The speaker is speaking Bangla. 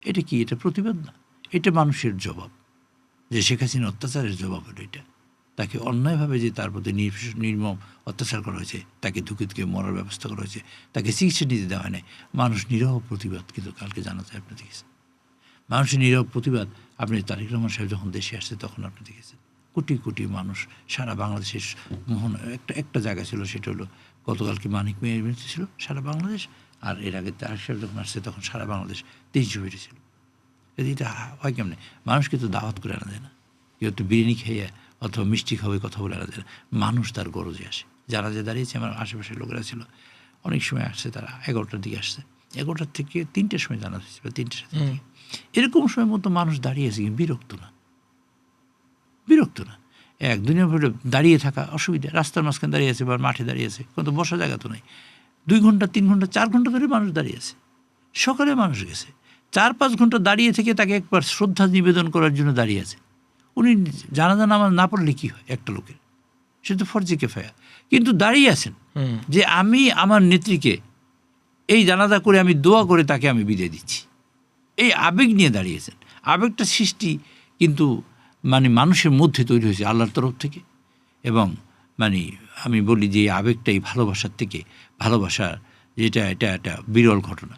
এটা কি? এটা প্রতিবাদ না, এটা মানুষের জবাব, যে শেখ হাসিনা অত্যাচারের জবাব হলো এটা। তাকে অন্যায়ভাবে যে তার প্রতি নির্মম অত্যাচার করা হয়েছে, তাকে ধুকে মরার ব্যবস্থা করা হয়েছে, তাকে চিকিৎসা নিতে দেওয়া হয় নাই, মানুষ নীরব প্রতিবাদ কিন্তু কালকে জানাতে আপনি দেখেছেন। মানুষের নীরব প্রতিবাদ আপনি তারেক রহমান সাহেব যখন দেশে আসছে তখন আপনি দেখেছেন কোটি কোটি মানুষ সারা বাংলাদেশের একটা জায়গা ছিল, সেটা হলো গতকালকে মানিক মেয়ের মৃত্যু ছিল সারা বাংলাদেশ, আর এর আগে তারেক সাহেব যখন আসছে তখন সারা বাংলাদেশ 300 বেড়ে ছিল। এটা হয় কেমনে? মানুষকে তো দাওয়াত করে আনা যায় না, কেউ একটু বিরিয়ানি খেয়ে অথবা মিষ্টি খাবে কথা বলে আনা যায় না, মানুষ তার গরজে আসে। যারা যে দাঁড়িয়েছে আমার আশেপাশের লোকেরা ছিল, অনেক সময় আসছে, তারা 11টার দিকে আসছে, 11টার থেকে 3টের সময় জানা হয়েছে বা 3টের সাথে এরকম সময় মতো মানুষ দাঁড়িয়েছে, বিরক্ত না, বিরক্ত না। এক দুনিয়া ভরে দাঁড়িয়ে থাকা অসুবিধা, রাস্তার মাঝখানে দাঁড়িয়ে আছে বা মাঠে দাঁড়িয়ে আছে, কিন্তু বসার জায়গা তো নেই। 2 ঘন্টা 3 ঘন্টা 4 ঘন্টা ধরে মানুষ দাঁড়িয়ে আছে। সকালে মানুষ গেছে, 4-5 ঘন্টা দাঁড়িয়ে থেকে তাকে একবার শ্রদ্ধা নিবেদন করার জন্য দাঁড়িয়ে আছে। উনি জানাজা নামাজ না পড়লে কী হয় একটা লোকের? সে তো ফরজে কিফায়া, কিন্তু দাঁড়িয়ে আছেন যে আমি আমার নেত্রীকে এই জানাজা করে আমি দোয়া করে তাকে আমি বিদায় দিচ্ছি, এই আবেগ নিয়ে দাঁড়িয়েছেন। আবেগটা সৃষ্টি কিন্তু মানে মানুষের মধ্যে তৈরি হয়েছে আল্লাহর তরফ থেকে, এবং মানে আমি বলি যে এই আবেগটাই ভালোবাসার থেকে, ভালোবাসা যেটা এটা একটা বিরল ঘটনা।